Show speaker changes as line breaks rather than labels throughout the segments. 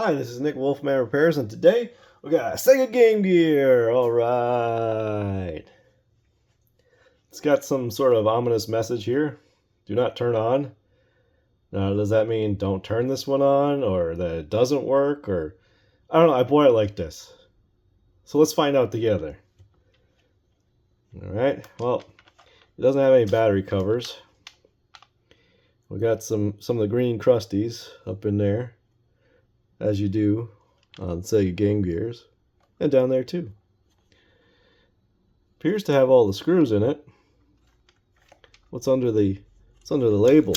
Hi, this is Nick Wolfman Repairs, and today we got a SEGA Game Gear. All right. It's got some sort of ominous message here. Do not turn on. Now, does that mean don't turn this one on, or that it doesn't work, or I don't know. I bought it like this. So let's find out together. All right. Well, it doesn't have any battery covers. We got some of the green crusties up in there, as you do on SEGA Game Gears, and down there too. Appears to have all the screws in it. What's under the label?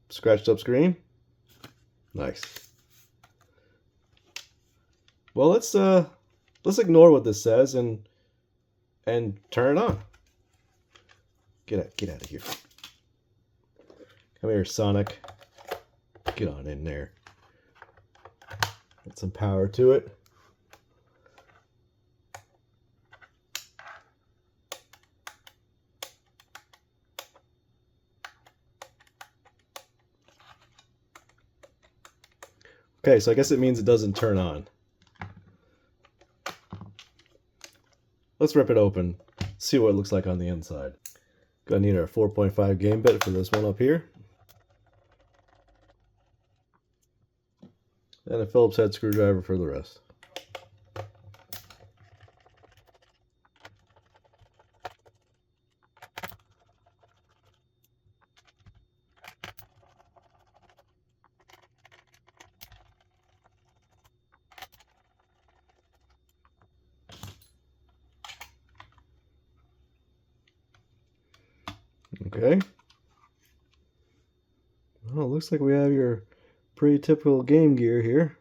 Scratched up screen. Nice. Well, let's ignore what this says and turn it on. Get out of here. Come here, Sonic. Get on in there. Get some power to it. Okay, so I guess it means it doesn't turn on. Let's rip it open, see what it looks like on the inside. Gonna need our 4.5 game bit for this one up here. And a Phillips head screwdriver for the rest. Okay. Well, it looks like we have your pretty typical Game Gear here.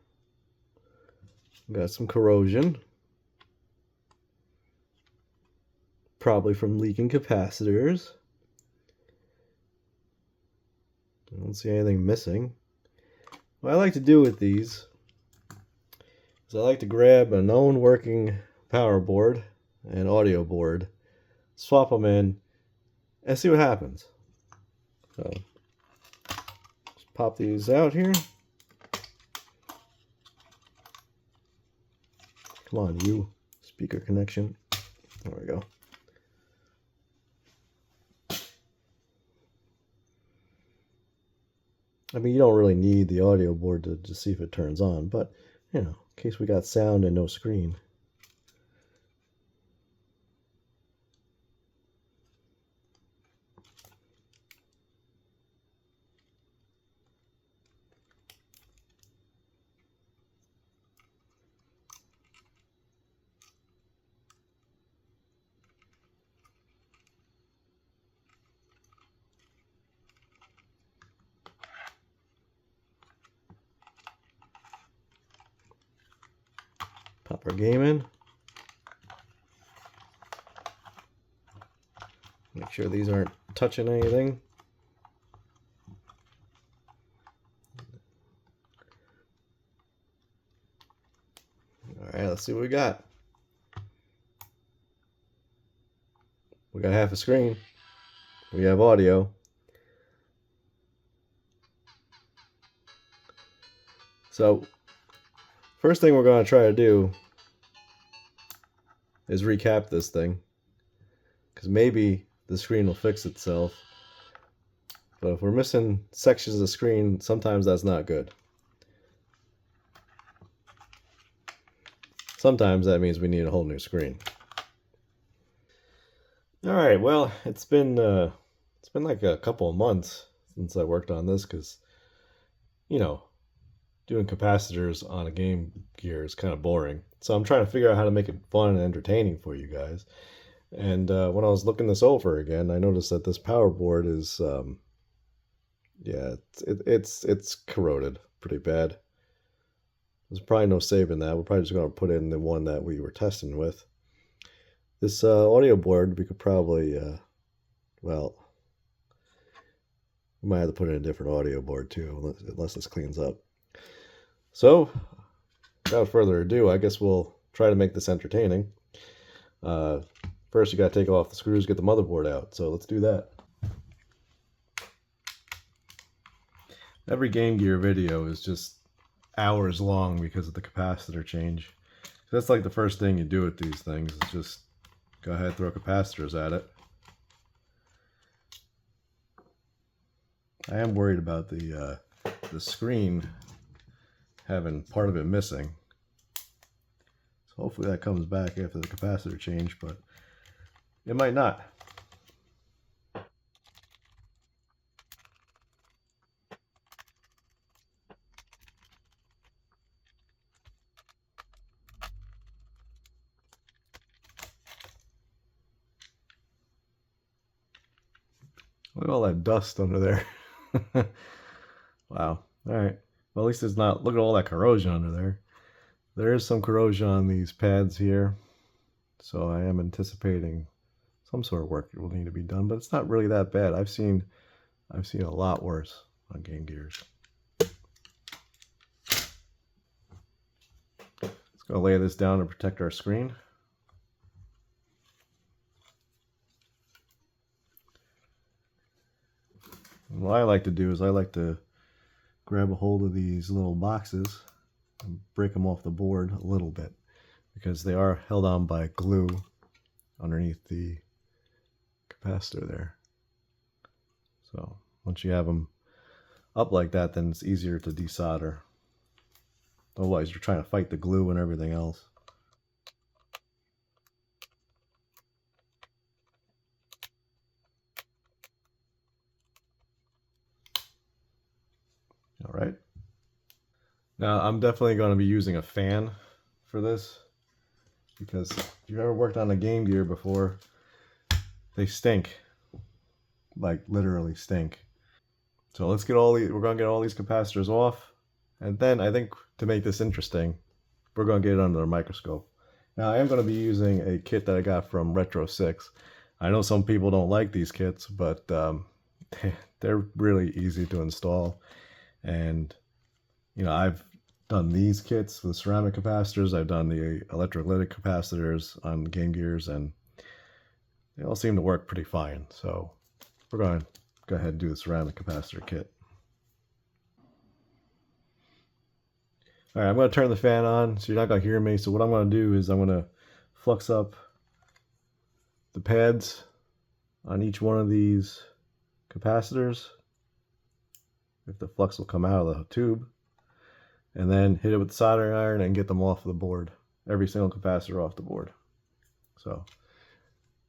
Got some corrosion. Probably from leaking capacitors. I don't see anything missing. What I like to do with these is I like to grab a known working power board and audio board, swap them in, and see what happens. So, let's pop these out here. Come on, you speaker connection. There we go. I mean, you don't really need the audio board to see if it turns on, but, you know, in case we got sound and no screen. Pop our game in. Make sure these aren't touching anything. Alright, let's see what we got. We got half a screen. We have audio. So, first thing we're going to try to do is recap this thing, because maybe the screen will fix itself. But if we're missing sections of the screen, sometimes that's not good. Sometimes that means we need a whole new screen. All right, well, it's been like a couple of months since I worked on this, because, you know, doing capacitors on a Game Gear is kind of boring. So I'm trying to figure out how to make it fun and entertaining for you guys. And when I was looking this over again, I noticed that this power board is, yeah, it's corroded pretty bad. There's probably no saving that. We're probably just going to put in the one that we were testing with. This audio board, we could probably, well, we might have to put in a different audio board too, unless this cleans up. So, without further ado, I guess we'll try to make this entertaining. First, you got to take off the screws, get the motherboard out. So let's do that. Every Game Gear video is just hours long because of the capacitor change. So that's like the first thing you do with these things is just go ahead and throw capacitors at it. I am worried about the screen having part of it missing. So hopefully that comes back after the capacitor change, but it might not. Look at all that dust under there. Wow. Alright. Well, at least it's not... Look at all that corrosion under there. There is some corrosion on these pads here. So I am anticipating some sort of work will need to be done. But it's not really that bad. I've seen a lot worse on Game Gears. Let's go lay this down to protect our screen. What I like to do is I like to grab a hold of these little boxes and break them off the board a little bit because they are held on by glue underneath the capacitor there. So once you have them up like that, then it's easier to desolder. Otherwise you're trying to fight the glue and everything else. All right. Now I'm definitely going to be using a fan for this because if you've ever worked on a Game Gear before, they stink. Like literally stink. So let's get we're going to get all these capacitors off, and then I think to make this interesting, we're going to get it under a microscope. Now I am going to be using a kit that I got from Retro 6. I know some people don't like these kits, but they're really easy to install. And you know, I've done these kits with ceramic capacitors. I've done the electrolytic capacitors on Game Gears, and they all seem to work pretty fine. So we're going to go ahead and do the ceramic capacitor kit. All right, I'm going to turn the fan on, so you're not going to hear me. So what I'm going to do is I'm going to flux up the pads on each one of these capacitors, if the flux will come out of the tube, and then hit it with the soldering iron and get them off the board. Every single capacitor off the board. So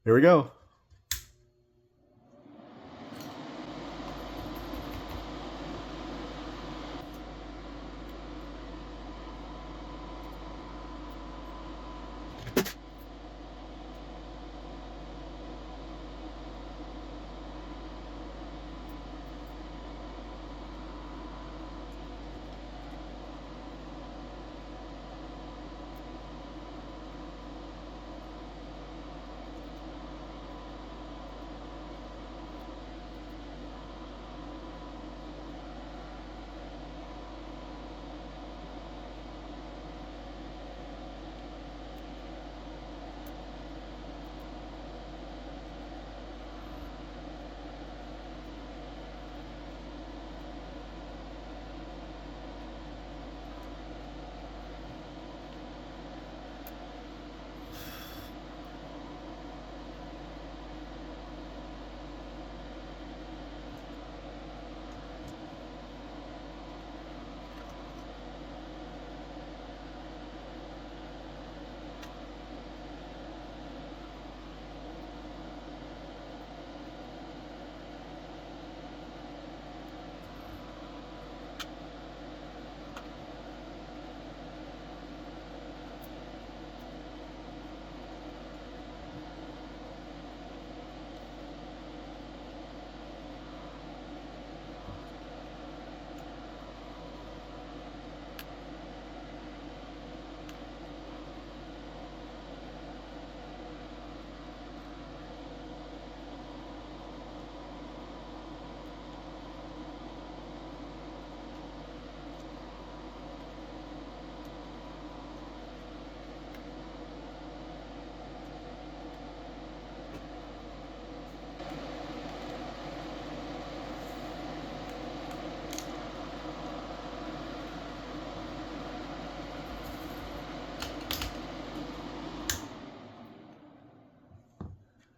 here we go.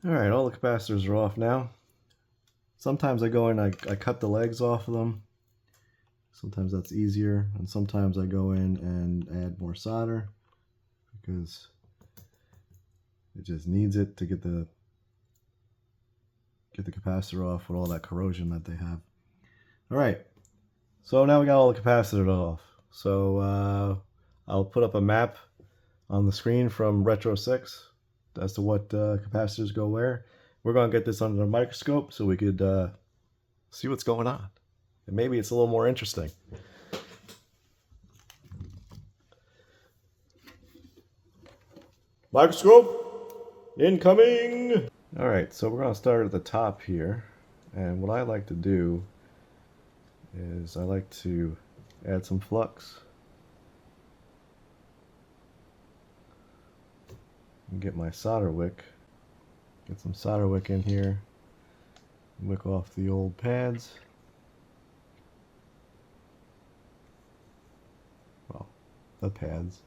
Alright, all the capacitors are off now. Sometimes I go in, I cut the legs off of them. Sometimes that's easier, and sometimes I go in and add more solder because it just needs it to get the capacitor off with all that corrosion that they have. Alright, so now we got all the capacitors off. So I'll put up a map on the screen from Retro 6 as to what capacitors go where. We're going to get this under the microscope so we could see what's going on. And maybe it's a little more interesting. Microscope incoming! Alright, so we're going to start at the top here. And what I like to do is I like to add some flux. And get my solder wick. Get some solder wick in here. Wick off the old pads. Well, the pads.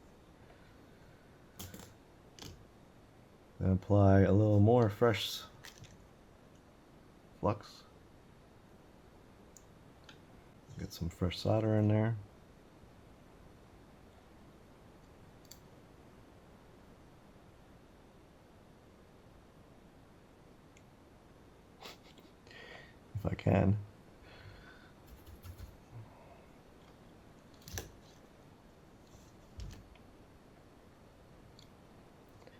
Then apply a little more fresh flux. Get some fresh solder in there. If I can.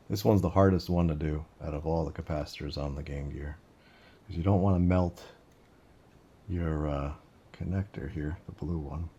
This one's the hardest one to do out of all the capacitors on the Game Gear, because you don't want to melt your connector here, the blue one.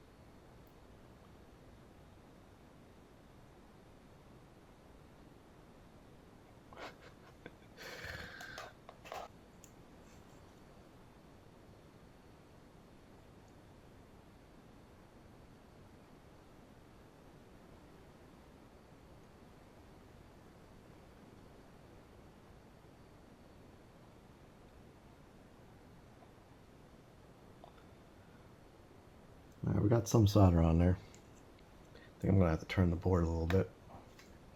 Alright, we got some solder on there. I think I'm going to have to turn the board a little bit.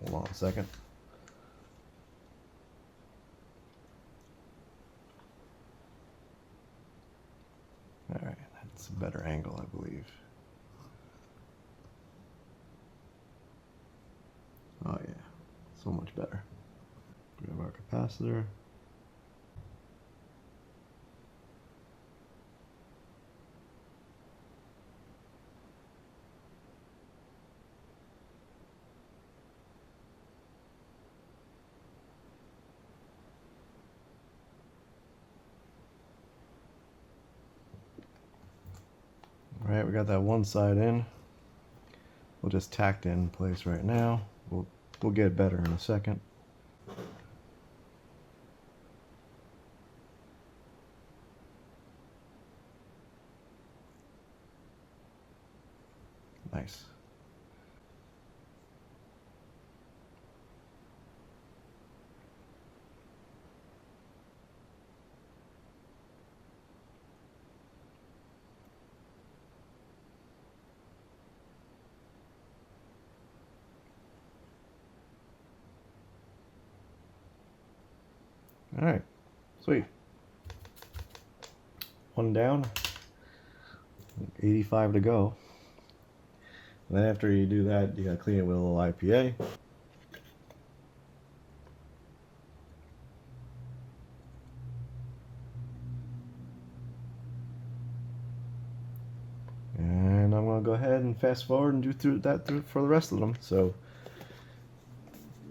Hold on a second. Alright, that's a better angle, I believe. Oh yeah, so much better. Grab our capacitor. Alright, we got that one side in. We'll just tack it in place right now. We'll get better in a second. Nice. Alright, sweet. One down, 85 to go. And then after you do that, you gotta clean it with a little IPA. And I'm gonna go ahead and fast forward and do through for the rest of them. So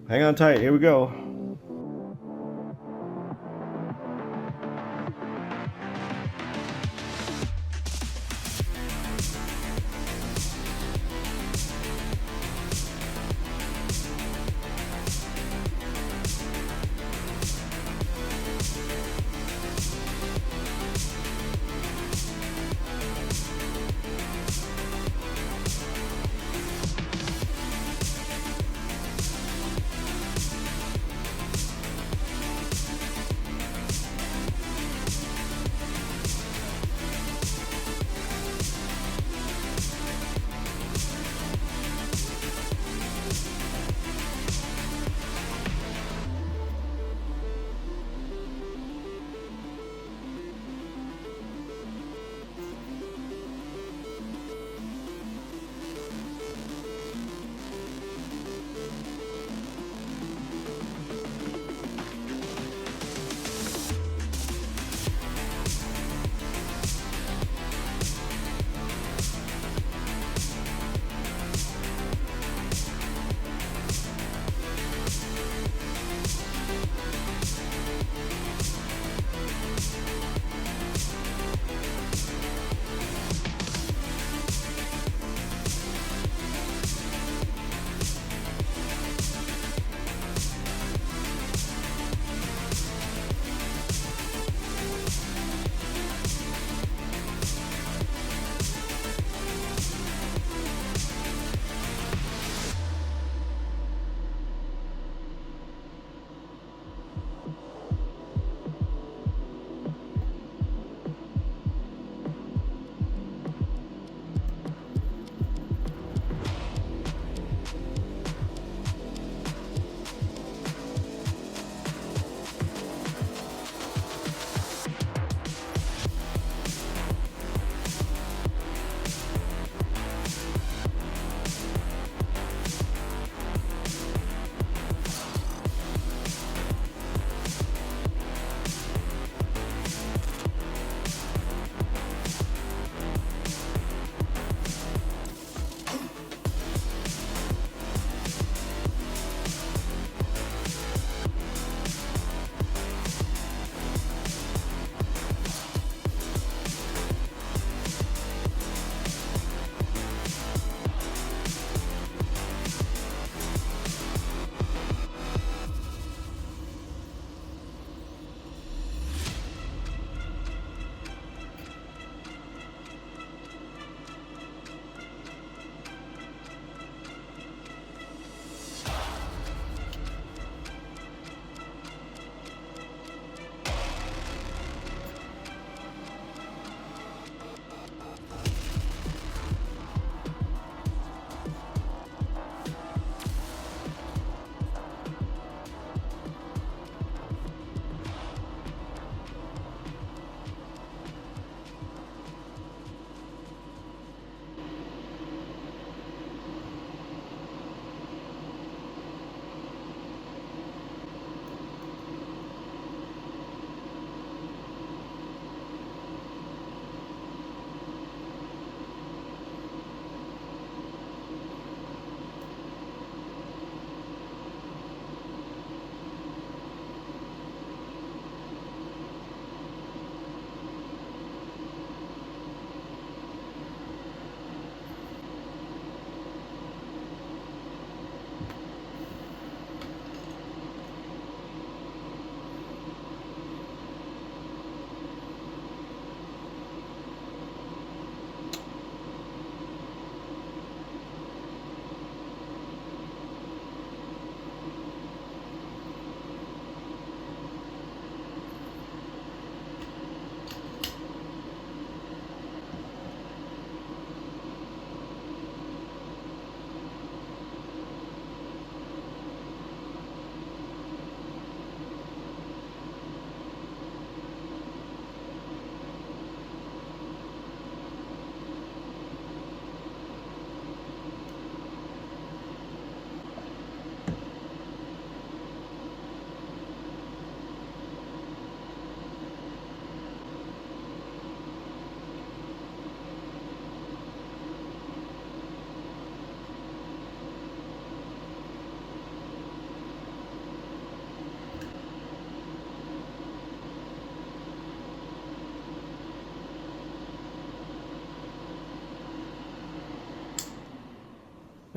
hang on tight, here we go.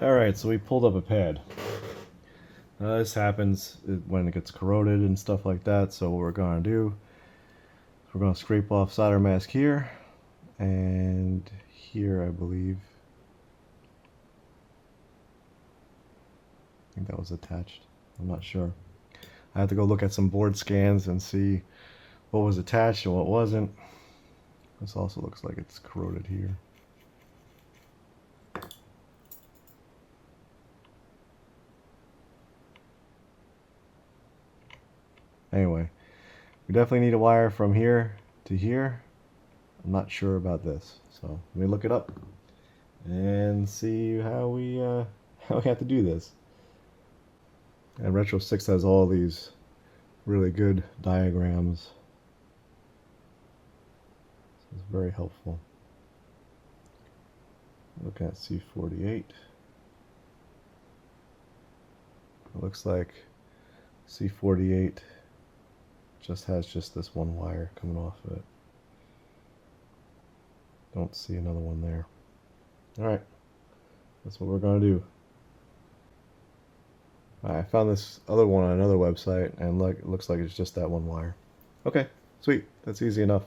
Alright, so we pulled up a pad. This happens when it gets corroded and stuff like that, so what we're going to do, we're going to scrape off solder mask here, and here I believe. I think that was attached. I'm not sure. I have to go look at some board scans and see what was attached and what wasn't. This also looks like it's corroded here. Anyway, we definitely need a wire from here to here. I'm not sure about this, so let me look it up and see how we have to do this. And Retro 6 has all these really good diagrams. It's very helpful. Look at C48. It looks like C48 just has just this one wire coming off of it. Don't see another one there. Alright, that's what we're going to do. I found this other one on another website, and look, it looks like it's just that one wire. Okay, sweet. That's easy enough.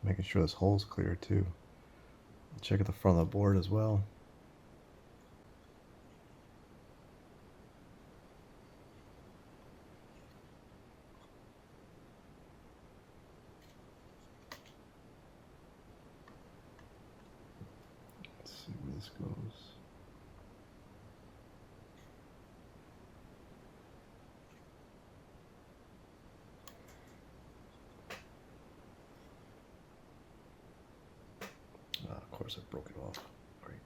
Making sure this hole's clear too. Check at the front of the board as well. Let's see where this goes. Of course I broke it off. Great.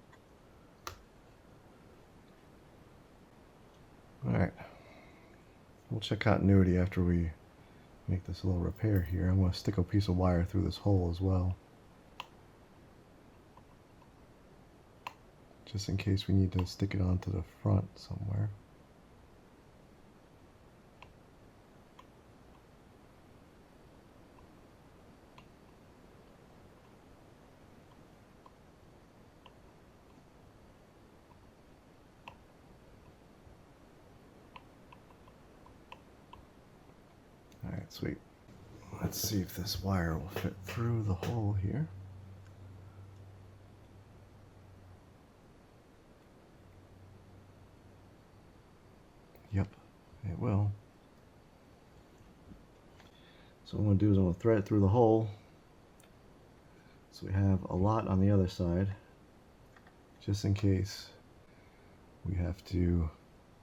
Alright. We'll check continuity after we make this little repair here. I'm going to stick a piece of wire through this hole as well, just in case we need to stick it onto the front somewhere. Alright, sweet. Let's see if this wire will fit through the hole here. Yep, it will. So what I'm going to do is I'm going to thread it through the hole, so we have a lot on the other side, just in case we have to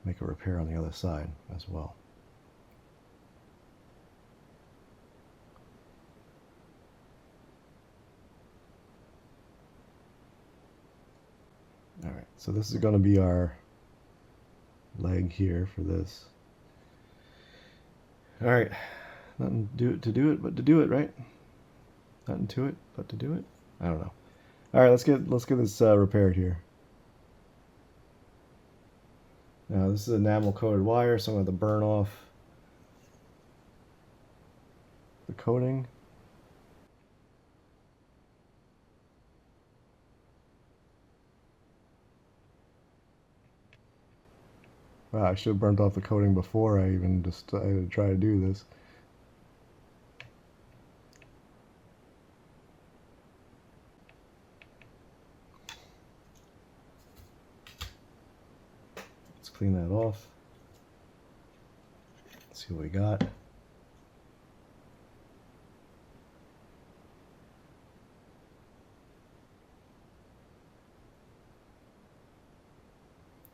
make a repair on the other side as well. Alright, so this is going to be our leg here for this. Alright, nothing to do it but to do it, right? Nothing to it but to do it? I don't know. Alright, let's get this repaired here. Now this is enamel coated wire, so I'm going to have to burn off the coating. Wow, I should have burnt off the coating before I even decided to try to do this. Let's clean that off. Let's see what we got.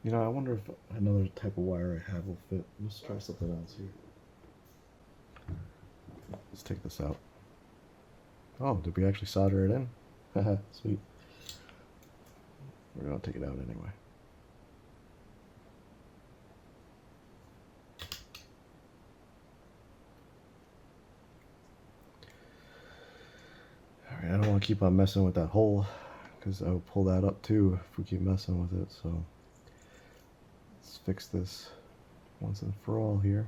You know, I wonder if another type of wire I have will fit. Let's try something else here. Let's take this out. Oh, did we actually solder it in? Haha, sweet. We're going to take it out anyway. Alright, I don't want to keep on messing with that hole, because I will pull that up too if we keep messing with it. So let's fix this once and for all here.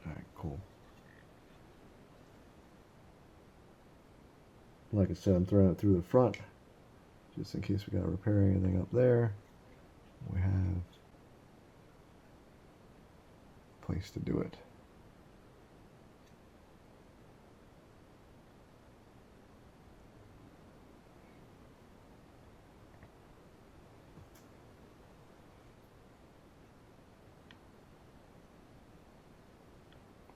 Alright, cool. Like I said, I'm throwing it through the front just in case we got to repair anything up there. We have a place to do it.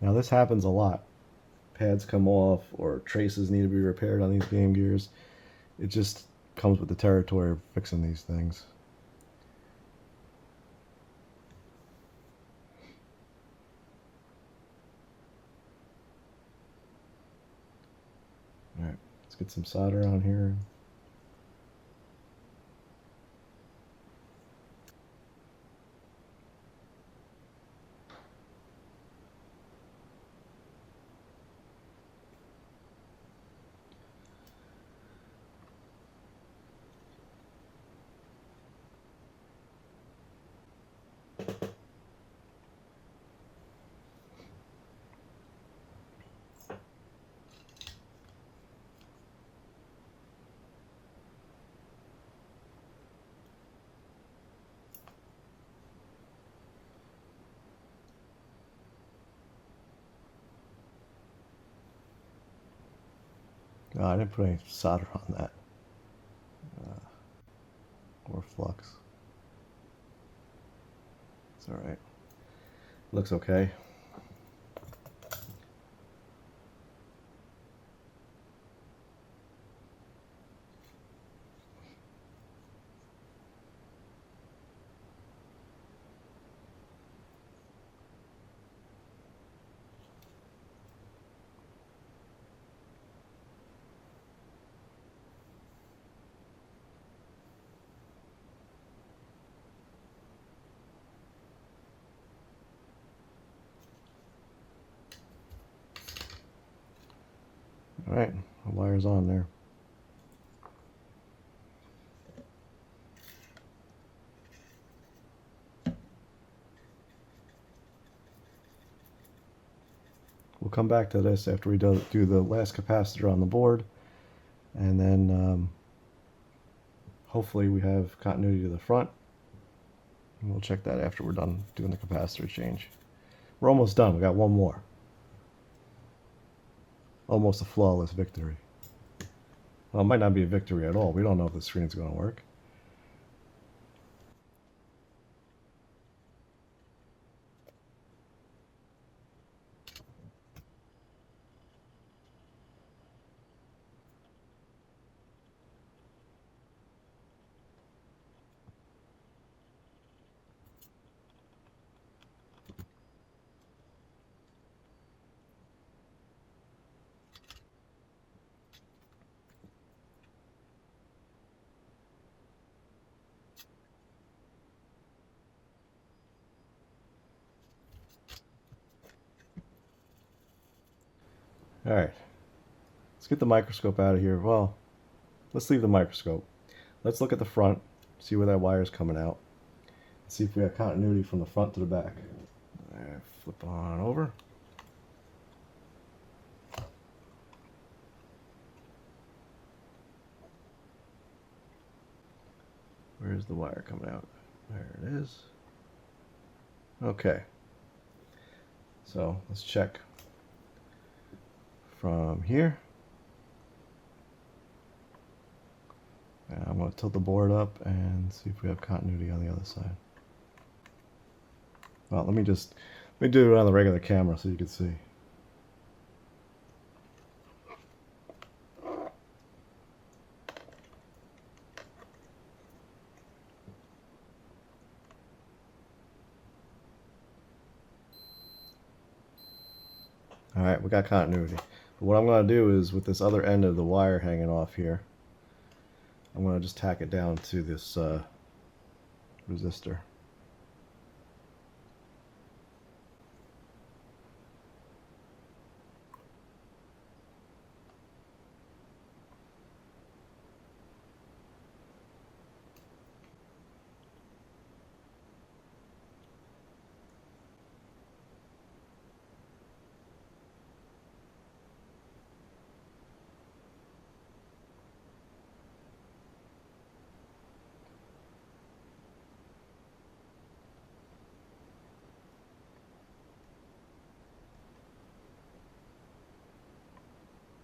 Now this happens a lot. Pads come off or traces need to be repaired on these Game Gears. It just comes with the territory of fixing these things. Alright, let's get some solder on here. Oh, I didn't put any solder on that. Or flux. It's alright. Looks okay. Alright, the wire's on there. We'll come back to this after we do the last capacitor on the board, and then hopefully we have continuity to the front. And we'll check that after we're done doing the capacitor change. We're almost done. We got one more. Almost a flawless victory. Well, it might not be a victory at all. We don't know if the screen's going to work. Alright, let's get the microscope out of here. Well, let's leave the microscope. Let's look at the front, see where that wire's coming out. See if we have continuity from the front to the back. Alright, flip on over. Where's the wire coming out? There it is. Okay, so let's check from here. And I'm going to tilt the board up and see if we have continuity on the other side. Well, let me do it on the regular camera so you can see. Alright, we got continuity. But what I'm going to do is, with this other end of the wire hanging off here, I'm going to just tack it down to this resistor.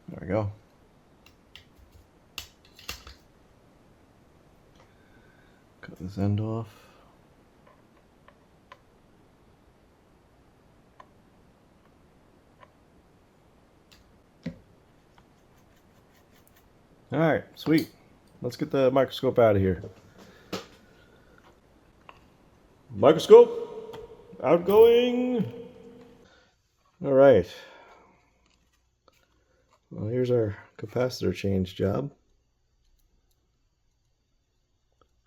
There we go. Cut this end off. Alright, sweet. Let's get the microscope out of here. Microscope! Outgoing! Alright. Well, here's our capacitor change job.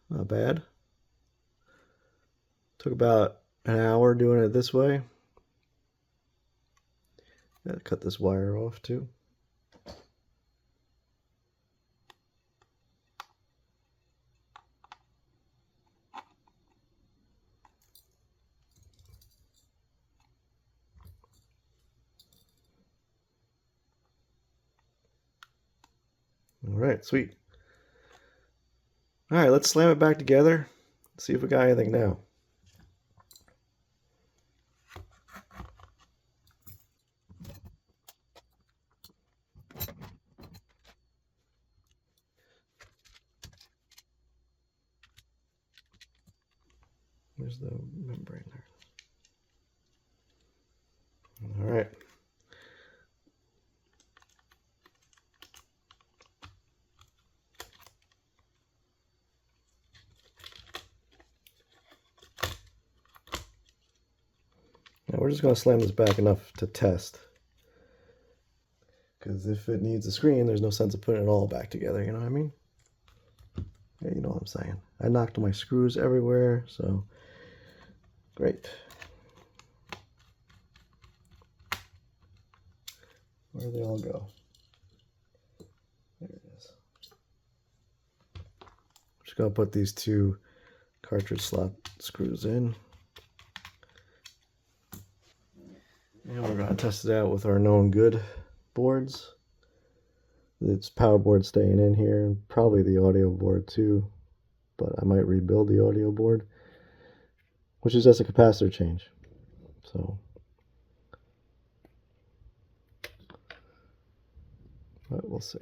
Not bad. Took about an hour doing it this way. Gotta cut this wire off too. Alright, sweet. Alright, let's slam it back together. See if we got anything now. Where's the membrane there? Alright. Now we're just going to slam this back enough to test. Because if it needs a screen, there's no sense of putting it all back together, you know what I mean? Yeah, you know what I'm saying. I knocked my screws everywhere, so great. Where do they all go? There it is. I'm just going to put these two cartridge slot screws in. And we're going to test it out with our known good boards. It's power board staying in here, and probably the audio board too, but I might rebuild the audio board, which is just a capacitor change. So, but we'll see.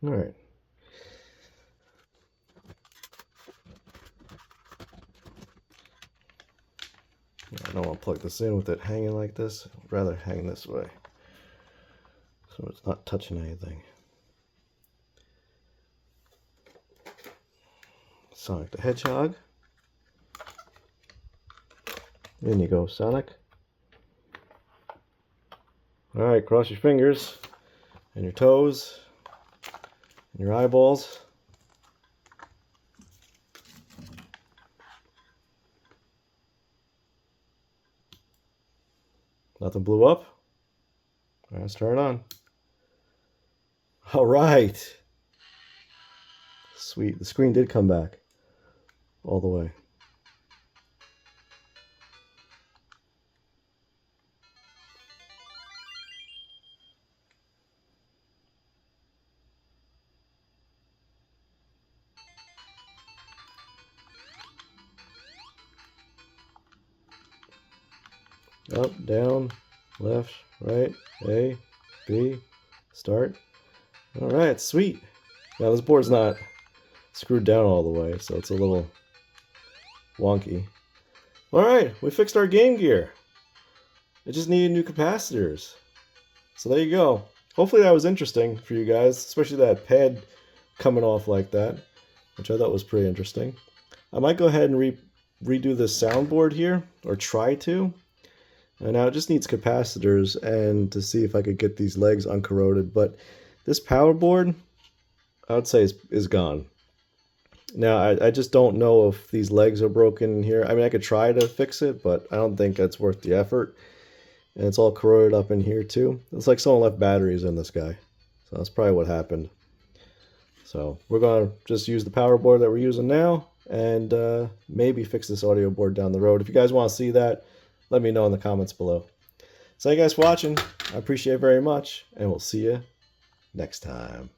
All right. I don't want to plug this in with it hanging like this. I'd rather hang this way, so it's not touching anything. Sonic the Hedgehog. In you go, Sonic. All right, cross your fingers and your toes and your eyeballs. Nothing blew up. All right, let's turn it on. All right. Sweet. The screen did come back all the way. Up, down, left, right, A, B, start. All right, sweet. Now this board's not screwed down all the way, so it's a little wonky. All right, we fixed our Game Gear. It just needed new capacitors. So there you go. Hopefully that was interesting for you guys, especially that pad coming off like that, which I thought was pretty interesting. I might go ahead and redo the soundboard here, or try to. And now it just needs capacitors and to see if I could get these legs uncorroded. But this power board, I would say is gone. Now, I just don't know if these legs are broken here. I mean, I could try to fix it, but I don't think that's worth the effort. And it's all corroded up in here, too. It's like someone left batteries in this guy. So that's probably what happened. So we're going to just use the power board that we're using now and maybe fix this audio board down the road. If you guys want to see that, let me know in the comments below. So thank you guys for watching. I appreciate it very much, and we'll see you next time.